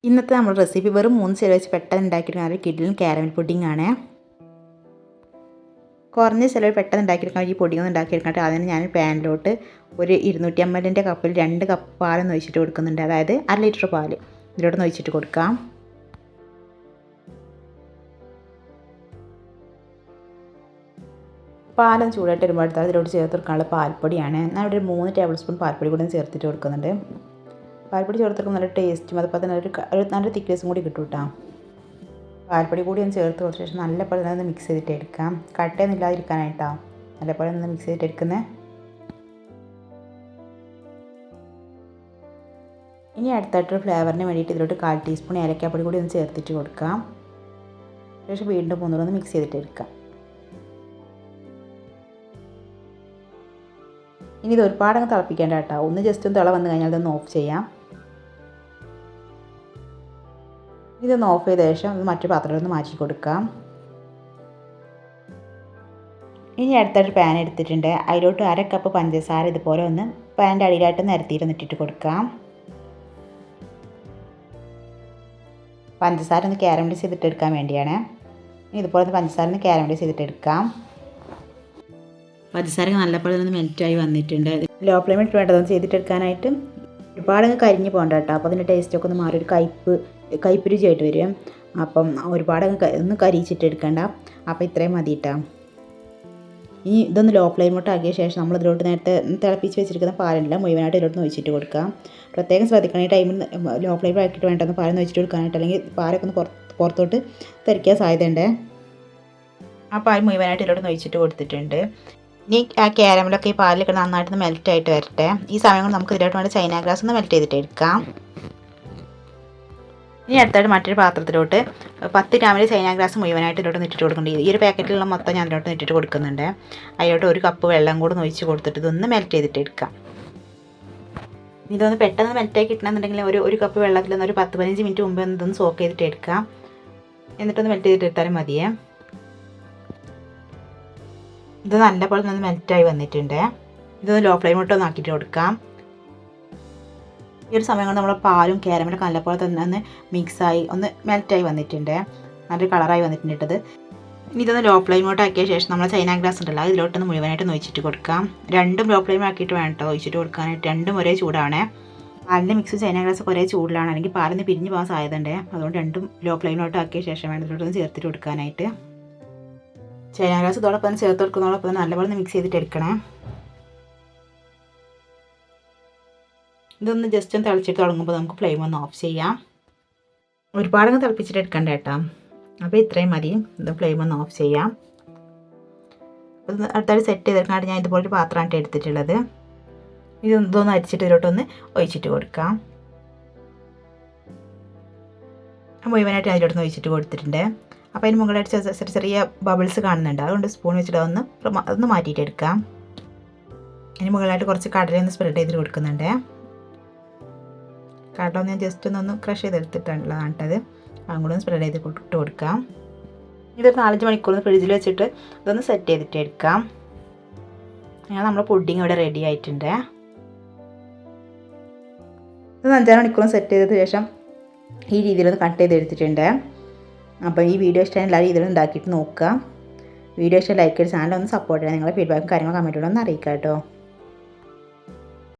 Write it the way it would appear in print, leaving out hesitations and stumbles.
ഇന്നത്തെ നമ്മുടെ റെസിപ്പി വെറും 3 ചേരുവ വെച്ച് പെട്ടെന്ന് ഉണ്ടാക്കിയെടുക്കാൻ ഒരു കിഡിലും കാരമൽ പുഡിംഗ് ആണ്. കുറഞ്ഞ ചിലവ് പെട്ടെന്ന് ഉണ്ടാക്കിയെടുക്കാൻ ഈ പുഡിംഗ് ഒന്ന് ഉണ്ടാക്കിയെടുക്കാനായിട്ട് ആദ്യം ഞാൻ പാനിലോട്ട് ഒരു 250 കപ്പിൽ 2 കപ്പ് പാലൊന്ന് ഒഴിച്ചിട്ട് കൊടുക്കുന്നുണ്ട്. അതായത് 1 ലിറ്റർ പാൽ ഇതിലോട്ടൊന്ന് ഒഴിച്ചിട്ട് കൊടുക്കാം. പാലൊന്ന് ചൂടായിട്ട് വരുമ്പോൾ അതിലോട്ട് ചേർത്ത് കൊടുക്കാനുള്ള പാൽപ്പൊടിയാണ്. ഞാൻ ഇവിടെ 3 ടേബിൾ സ്പൂൺ പാൽപ്പൊടി കൂടി ചേർത്തിട്ട് കൊടുക്കുന്നുണ്ട്. പാൽപ്പൊടി ചേർത്തെടുക്കുമ്പോൾ നല്ല ടേസ്റ്റും അതുപോലെ തന്നെ നല്ല തിക്നെസ്സും കൂടി കിട്ടും കേട്ടോ. പാൽപ്പൊടി കൂടി ഒന്ന് ചേർത്ത് കൊടുത്ത ശേഷം നല്ലപോലെ ഒന്ന് മിക്സ് ചെയ്തിട്ട് എടുക്കാം. കട്ടയൊന്നും ഇല്ലാതിരിക്കാനായിട്ടാണ് നല്ലപോലെ ഒന്ന് മിക്സ് ചെയ്തിട്ട് എടുക്കുന്നത്. ഇനി അടുത്തായിട്ടൊരു ഫ്ലേവറിന് വേണ്ടിയിട്ട് ഇതിലോട്ട് 1/4 ടീസ്പൂൺ ഏലക്കാപ്പൊടി കൂടി ഒന്ന് ചേർത്തിട്ട് കൊടുക്കാം. ശേഷം വീണ്ടും ഒന്നുകൂടെ മിക്സ് ചെയ്തിട്ട് എടുക്കാം. ഇനി ഇത് ഒരുപാടങ്ങ് തിളപ്പിക്കേണ്ട കേട്ടോ. ഒന്ന് ജസ്റ്റ് ഒന്ന് തിള വന്നു കഴിഞ്ഞാൽ ഇതൊന്ന് ഓഫ് ചെയ്യാം. ഇതൊന്ന് ഓഫ് ചെയ്ത ശേഷം മറ്റൊരു പാത്രത്തിലൊന്ന് മാറ്റി കൊടുക്കാം. ഇനി അടുത്തൊരു പാൻ എടുത്തിട്ടുണ്ട്. അതിലോട്ട് 1/2 കപ്പ് പഞ്ചസാര ഇതുപോലെ ഒന്ന് പാനിൻ്റെ അടിയിലായിട്ട് നിരത്തിയിട്ട് ഇട്ടിട്ട് കൊടുക്കാം. പഞ്ചസാര ഒന്ന് കാരമലൈസ് ചെയ്തിട്ട് എടുക്കാൻ വേണ്ടിയാണ്. ഇതുപോലെ ഒന്ന് പഞ്ചസാര ഒന്ന് കാരമലൈസ് ചെയ്തിട്ട് എടുക്കാം. പഞ്ചസാര നല്ലപോലെ ഒന്ന് മെൽറ്റായി വന്നിട്ടുണ്ട്. ലോ ഫ്ലെയിമിൽ വേണ്ടതൊന്ന് ചെയ്തിട്ടെടുക്കാനായിട്ട് ഒരുപാടങ്ങ് കരിഞ്ഞ് പോകണ്ട കേട്ടോ. അപ്പോൾ അതിൻ്റെ ടേസ്റ്റൊക്കെ ഒന്ന് മാറി ഒരു കയ്പ്പ് രുചിയായിട്ട് വരും. അപ്പം ഒരുപാടങ്ങ് ഒന്ന് കരിയിച്ചിട്ട് എടുക്കണ്ട. അപ്പോൾ ഇത്രയും മതി കേട്ടോ. ഇനി ഇതൊന്ന് ലോ ഫ്ലെയിമോട്ട് ആക്കിയ ശേഷം നമ്മൾ ഇതിലോട്ട് നേരത്തെ തിളപ്പിച്ച് വെച്ചിരിക്കുന്ന പാലല്ല മുഴുവനായിട്ട് ഇതിലോട്ട് ഒഴിച്ചിട്ട് കൊടുക്കാം. പ്രത്യേകം ശ്രദ്ധിക്കണം, ഈ ടൈമിൽ ലോ ഫ്ലെയിമിൽ ആക്കിയിട്ട് വേണ്ടൊന്ന് പാലൊന്ന് ഒഴിച്ചിട്ട് കൊടുക്കാനായിട്ട്, അല്ലെങ്കിൽ പാലൊക്കെ ഒന്ന് പുറത്തോട്ട് തെറിക്കാൻ സാധ്യതയുണ്ട്. ആ പാൽ മുഴുവനായിട്ട് ഇതിലോട്ട് ഒഴിച്ചിട്ട് കൊടുത്തിട്ടുണ്ട്. ഇനി ആ കാരമലൊക്കെ ഈ പാലിലൊക്കെ നന്നായിട്ട് മെൽറ്റായിട്ട് വരട്ടെ. ഈ സമയം കൊണ്ട് നമുക്ക് ഇതിലോട്ട് വേണ്ട ചൈന ഗ്രാസ് ഒന്ന് മെൽറ്റ് ചെയ്തിട്ട് എടുക്കാം. ഇനി അടുത്തായിട്ട് മറ്റൊരു പാത്രത്തിലോട്ട് 10 ഗ്രാമിൽ ചൈന ഗ്രാസ് മുഴുവനായിട്ട് ഇതിലോട്ട് ഇട്ടിട്ട് കൊടുക്കുന്നുണ്ട്. ഈ ഒരു പാക്കറ്റിലുള്ള മൊത്തം ഞാൻ ഇതിലോട്ട് ഇട്ടിട്ട് കൊടുക്കുന്നുണ്ട്. അതിലോട്ട് 1 കപ്പ് വെള്ളം കൂടെ ഒഴിച്ച് കൊടുത്തിട്ട് ഇതൊന്ന് മെൽറ്റ് ചെയ്തിട്ട് എടുക്കാം. ഇതൊന്ന് പെട്ടെന്ന് മെൽറ്റായി കിട്ടണമെന്നുണ്ടെങ്കിൽ ഒരു കപ്പ് വെള്ളത്തിൽ ഒരു 10-15 മിനിറ്റ് മുമ്പ് ഇതൊന്ന് സോക്ക് ചെയ്തിട്ട് എടുക്കാം. എന്നിട്ടൊന്ന് മെൽറ്റ് ചെയ്തിട്ട് എടുത്താലും മതിയേ. ഇത് നല്ലപോലെ ഒന്ന് മെൽറ്റായി വന്നിട്ടുണ്ട്. ഇതൊന്ന് ലോ ഫ്ലെയിമോട്ടൊന്ന് ആക്കിയിട്ട് കൊടുക്കാം. ഈ ഒരു സമയം കൊണ്ട് നമ്മൾ പാലും കാരമലൊക്കെ നല്ലപോലെ തന്നെ ഒന്ന് മിക്സായി ഒന്ന് മെൽറ്റായി വന്നിട്ടുണ്ട്. നല്ലൊരു കളറായി വന്നിട്ടുണ്ട് ഇട്ടത്. ഇനി ഇതൊന്ന് ലോ ഫ്ലെയിമോട്ട് ആക്കിയ ശേഷം നമ്മൾ ചൈന ഗ്രാസ് ഉണ്ടല്ലോ ഇതിലോട്ടൊന്ന് മുഴുവനായിട്ടൊന്ന് ഒഴിച്ചിട്ട് കൊടുക്കാം. രണ്ടും ലോ ഫ്ലെയിം ആക്കിയിട്ട് വേണം കേട്ടോ ഒഴിച്ചിട്ട് കൊടുക്കാനായിട്ട്. രണ്ടും ഒരേ ചൂടാണ്. പാലിൻ്റെ മിക്സും ചൈന ഗ്രാസൊക്കെ ഒരേ ചൂടിലാണ്, അല്ലെങ്കിൽ പാലിന് പിരിഞ്ഞ് പോകാൻ സാധ്യതയുണ്ട്. അതുകൊണ്ട് രണ്ടും ലോ ഫ്ലെയിമോട്ട് ആക്കിയ ശേഷം വേണം ഇതിലോട്ടൊന്ന് ചേർത്തിട്ട് കൊടുക്കാനായിട്ട്. ചൈന ഗ്രാസ് ഇതോടൊപ്പം ചേർത്ത് കൊടുക്കുന്നതോടൊപ്പം നല്ലപോലെ മിക്സ് ചെയ്തിട്ട് എടുക്കണേ. ഇതൊന്ന് ജസ്റ്റ് ഒന്ന് തിളച്ചിട്ട് തുടങ്ങുമ്പോൾ നമുക്ക് ഫ്ലെയിം ഒന്ന് ഓഫ് ചെയ്യാം. ഒരുപാടങ്ങ് തിളപ്പിച്ചിട്ട് എടുക്കണ്ട കേട്ടോ. അപ്പോൾ ഇത്രയും മതി. ഇത് ഫ്ലെയിം ഒന്ന് ഓഫ് ചെയ്യാം. അടുത്തായിട്ട് സെറ്റ് ചെയ്തെടുക്കാനായിട്ട് ഞാൻ ഇതുപോലൊരു പാത്രമാണ് എടുത്തിട്ടുള്ളത്. ഇതൊന്ന് അരിച്ചിട്ട് ഇതിലോട്ടൊന്ന് ഒഴിച്ചിട്ട് കൊടുക്കാം. മുഴുവനായിട്ട് അതിലോട്ടൊന്ന് ഒഴിച്ചിട്ട് കൊടുത്തിട്ടുണ്ട്. അപ്പോൾ അതിന് മുകളിലായിട്ട് ചെറിയ ചെറിയ ബബിൾസ് കാണുന്നുണ്ട്. അതുകൊണ്ട് സ്പൂൺ വെച്ചിട്ട് അതൊന്ന് മാറ്റിയിട്ട് എടുക്കാം. അതിന് മുകളിലായിട്ട് കുറച്ച് കടലയൊന്ന് സ്പ്രെഡ് ചെയ്തിട്ട് കൊടുക്കുന്നുണ്ട്. കടല ഒന്ന് ഞാൻ ജസ്റ്റ് ഒന്ന് ക്രഷ് ചെയ്തെടുത്തിട്ടുള്ളതാണ് കേട്ടത്. അതും കൂടെ ഒന്ന് സ്പ്രെഡ് ചെയ്ത് ഇട്ട് കൊടുക്കാം. ഇതൊരു 4-5 മണിക്കൂർ ഫ്രിഡ്ജിൽ വെച്ചിട്ട് ഇതൊന്ന് സെറ്റ് ചെയ്തിട്ട് എടുക്കാം. അങ്ങനെ നമ്മുടെ പുഡിങ് ഇവിടെ റെഡി ആയിട്ടുണ്ട്. ഇത് 5-6 മണിക്കൂർ സെറ്റ് ചെയ്തതിന് ശേഷം ഈ രീതിയിലൊന്ന് കട്ട് ചെയ്തെടുത്തിട്ടുണ്ട്. അപ്പോൾ ഈ വീഡിയോ ഇഷ്ടമായി എല്ലാ രീതിയിലും ഉണ്ടാക്കിയിട്ട് നോക്കുക. വീഡിയോ ഇഷ്ടം ലൈക്ക് ചെയ്ത് ചാനൽ ഒന്ന് സപ്പോർട്ട് ചെയ്യുക. നിങ്ങളുടെ ഫീഡ്ബാക്കും കാര്യങ്ങളും കമൻറ്റുകളും ഒന്ന് അറിയിക്കാം കേട്ടോ.